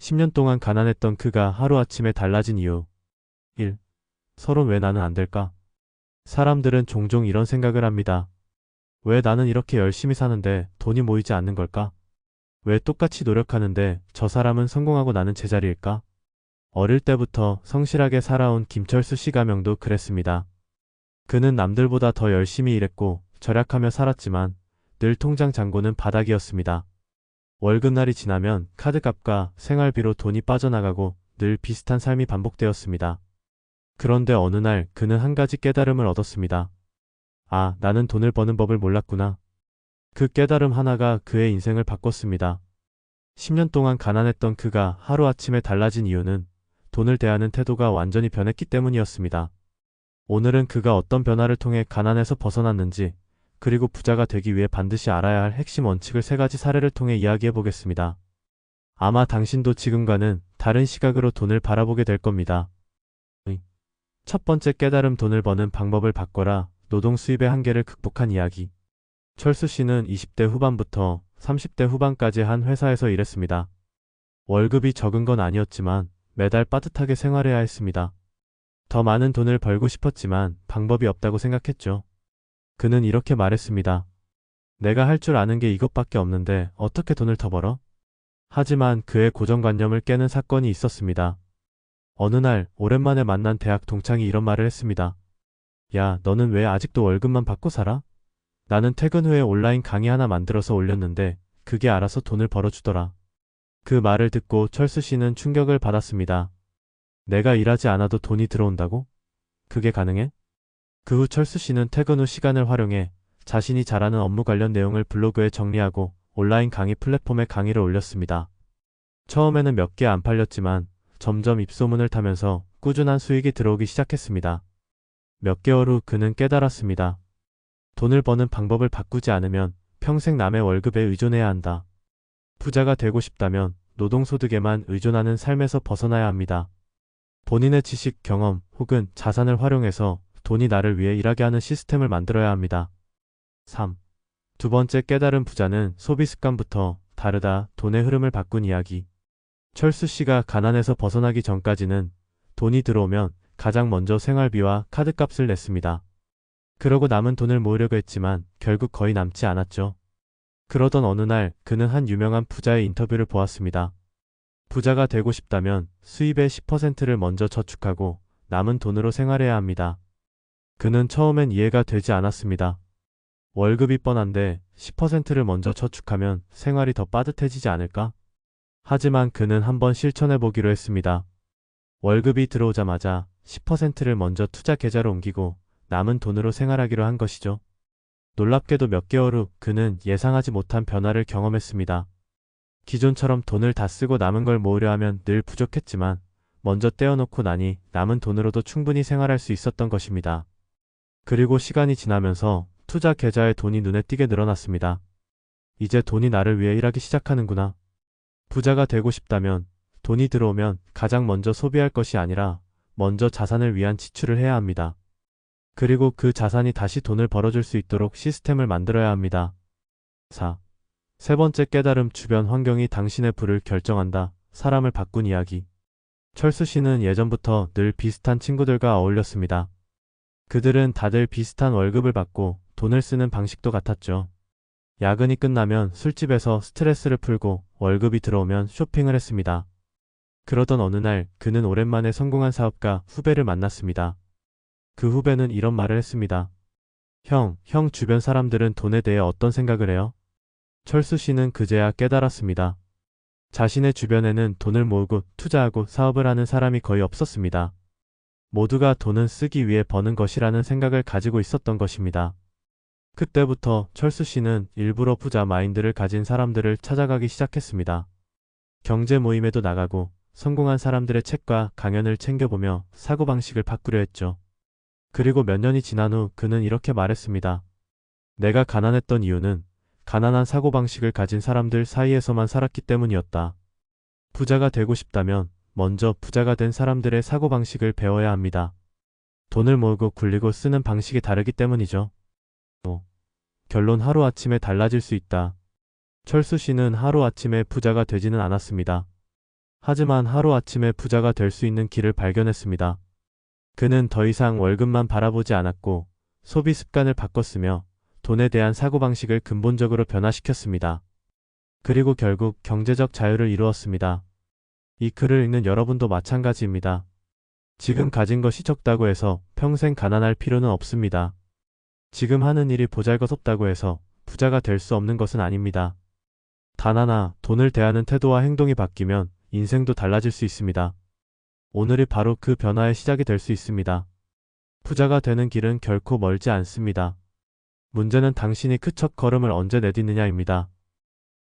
10년 동안 가난했던 그가 하루아침에 달라진 이유. 1. 서론 왜 나는 안 될까? 사람들은 종종 이런 생각을 합니다. 왜 나는 이렇게 열심히 사는데 돈이 모이지 않는 걸까? 왜 똑같이 노력하는데 저 사람은 성공하고 나는 제자리일까? 어릴 때부터 성실하게 살아온 김철수 씨 가명도 그랬습니다. 그는 남들보다 더 열심히 일했고 절약하며 살았지만 늘 통장 잔고는 바닥이었습니다. 월급날이 지나면 카드값과 생활비로 돈이 빠져나가고 늘 비슷한 삶이 반복되었습니다. 그런데 어느 날 그는 한 가지 깨달음을 얻었습니다. 아, 나는 돈을 버는 법을 몰랐구나. 그 깨달음 하나가 그의 인생을 바꿨습니다. 10년 동안 가난했던 그가 하루아침에 달라진 이유는 돈을 대하는 태도가 완전히 변했기 때문이었습니다. 오늘은 그가 어떤 변화를 통해 가난에서 벗어났는지, 그리고 부자가 되기 위해 반드시 알아야 할 핵심 원칙을 3가지 사례를 통해 이야기해 보겠습니다. 아마 당신도 지금과는 다른 시각으로 돈을 바라보게 될 겁니다. 첫 번째 깨달음, 돈을 버는 방법을 바꿔라. 노동 수입의 한계를 극복한 이야기. 철수 씨는 20대 후반부터 30대 후반까지 한 회사에서 일했습니다. 월급이 적은 건 아니었지만 매달 빠듯하게 생활해야 했습니다. 더 많은 돈을 벌고 싶었지만 방법이 없다고 생각했죠. 그는 이렇게 말했습니다. 내가 할 줄 아는 게 이것밖에 없는데 어떻게 돈을 더 벌어? 하지만 그의 고정관념을 깨는 사건이 있었습니다. 어느 날 오랜만에 만난 대학 동창이 이런 말을 했습니다. 야, 너는 왜 아직도 월급만 받고 살아? 나는 퇴근 후에 온라인 강의 하나 만들어서 올렸는데 그게 알아서 돈을 벌어주더라. 그 말을 듣고 철수 씨는 충격을 받았습니다. 내가 일하지 않아도 돈이 들어온다고? 그게 가능해? 그 후 철수 씨는 퇴근 후 시간을 활용해 자신이 잘하는 업무 관련 내용을 블로그에 정리하고 온라인 강의 플랫폼에 강의를 올렸습니다. 처음에는 몇 개 안 팔렸지만 점점 입소문을 타면서 꾸준한 수익이 들어오기 시작했습니다. 몇 개월 후 그는 깨달았습니다. 돈을 버는 방법을 바꾸지 않으면 평생 남의 월급에 의존해야 한다. 부자가 되고 싶다면 노동소득에만 의존하는 삶에서 벗어나야 합니다. 본인의 지식, 경험 혹은 자산을 활용해서 돈이 나를 위해 일하게 하는 시스템을 만들어야 합니다. 3. 두 번째 깨달은 부자는 소비 습관부터 다르다. 돈의 흐름을 바꾼 이야기. 철수 씨가 가난에서 벗어나기 전까지는 돈이 들어오면 가장 먼저 생활비와 카드값을 냈습니다. 그러고 남은 돈을 모으려고 했지만 결국 거의 남지 않았죠. 그러던 어느 날 그는 한 유명한 부자의 인터뷰를 보았습니다. 부자가 되고 싶다면 수입의 10%를 먼저 저축하고 남은 돈으로 생활해야 합니다. 그는 처음엔 이해가 되지 않았습니다. 월급이 뻔한데 10%를 먼저 저축하면 생활이 더 빠듯해지지 않을까? 하지만 그는 한번 실천해 보기로 했습니다. 월급이 들어오자마자 10%를 먼저 투자 계좌로 옮기고 남은 돈으로 생활하기로 한 것이죠. 놀랍게도 몇 개월 후 그는 예상하지 못한 변화를 경험했습니다. 기존처럼 돈을 다 쓰고 남은 걸 모으려 하면 늘 부족했지만 먼저 떼어놓고 나니 남은 돈으로도 충분히 생활할 수 있었던 것입니다. 그리고 시간이 지나면서 투자 계좌에 돈이 눈에 띄게 늘어났습니다. 이제 돈이 나를 위해 일하기 시작하는구나. 부자가 되고 싶다면 돈이 들어오면 가장 먼저 소비할 것이 아니라 먼저 자산을 위한 지출을 해야 합니다. 그리고 그 자산이 다시 돈을 벌어줄 수 있도록 시스템을 만들어야 합니다. 4. 세 번째 깨달음, 주변 환경이 당신의 부를 결정한다. 사람을 바꾼 이야기. 철수 씨는 예전부터 늘 비슷한 친구들과 어울렸습니다. 그들은 다들 비슷한 월급을 받고 돈을 쓰는 방식도 같았죠. 야근이 끝나면 술집에서 스트레스를 풀고 월급이 들어오면 쇼핑을 했습니다. 그러던 어느 날 그는 오랜만에 성공한 사업가 후배를 만났습니다. 그 후배는 이런 말을 했습니다. 형 주변 사람들은 돈에 대해 어떤 생각을 해요? 철수 씨는 그제야 깨달았습니다. 자신의 주변에는 돈을 모으고 투자하고 사업을 하는 사람이 거의 없었습니다. 모두가 돈은 쓰기 위해 버는 것이라는 생각을 가지고 있었던 것입니다. 그때부터 철수 씨는 일부러 부자 마인드를 가진 사람들을 찾아가기 시작했습니다. 경제 모임에도 나가고 성공한 사람들의 책과 강연을 챙겨보며 사고방식을 바꾸려 했죠. 그리고 몇 년이 지난 후 그는 이렇게 말했습니다. 내가 가난했던 이유는 가난한 사고방식을 가진 사람들 사이에서만 살았기 때문이었다. 부자가 되고 싶다면 먼저 부자가 된 사람들의 사고방식을 배워야 합니다. 돈을 모으고 굴리고 쓰는 방식이 다르기 때문이죠. 결론, 하루아침에 달라질 수 있다. 철수 씨는 하루아침에 부자가 되지는 않았습니다. 하지만 하루아침에 부자가 될 수 있는 길을 발견했습니다. 그는 더 이상 월급만 바라보지 않았고 소비 습관을 바꿨으며 돈에 대한 사고방식을 근본적으로 변화시켰습니다. 그리고 결국 경제적 자유를 이루었습니다. 이 글을 읽는 여러분도 마찬가지입니다. 지금 가진 것이 적다고 해서 평생 가난할 필요는 없습니다. 지금 하는 일이 보잘것없다고 해서 부자가 될 수 없는 것은 아닙니다. 단 하나, 돈을 대하는 태도와 행동이 바뀌면 인생도 달라질 수 있습니다. 오늘이 바로 그 변화의 시작이 될 수 있습니다. 부자가 되는 길은 결코 멀지 않습니다. 문제는 당신이 그 첫 걸음을 언제 내딛느냐입니다.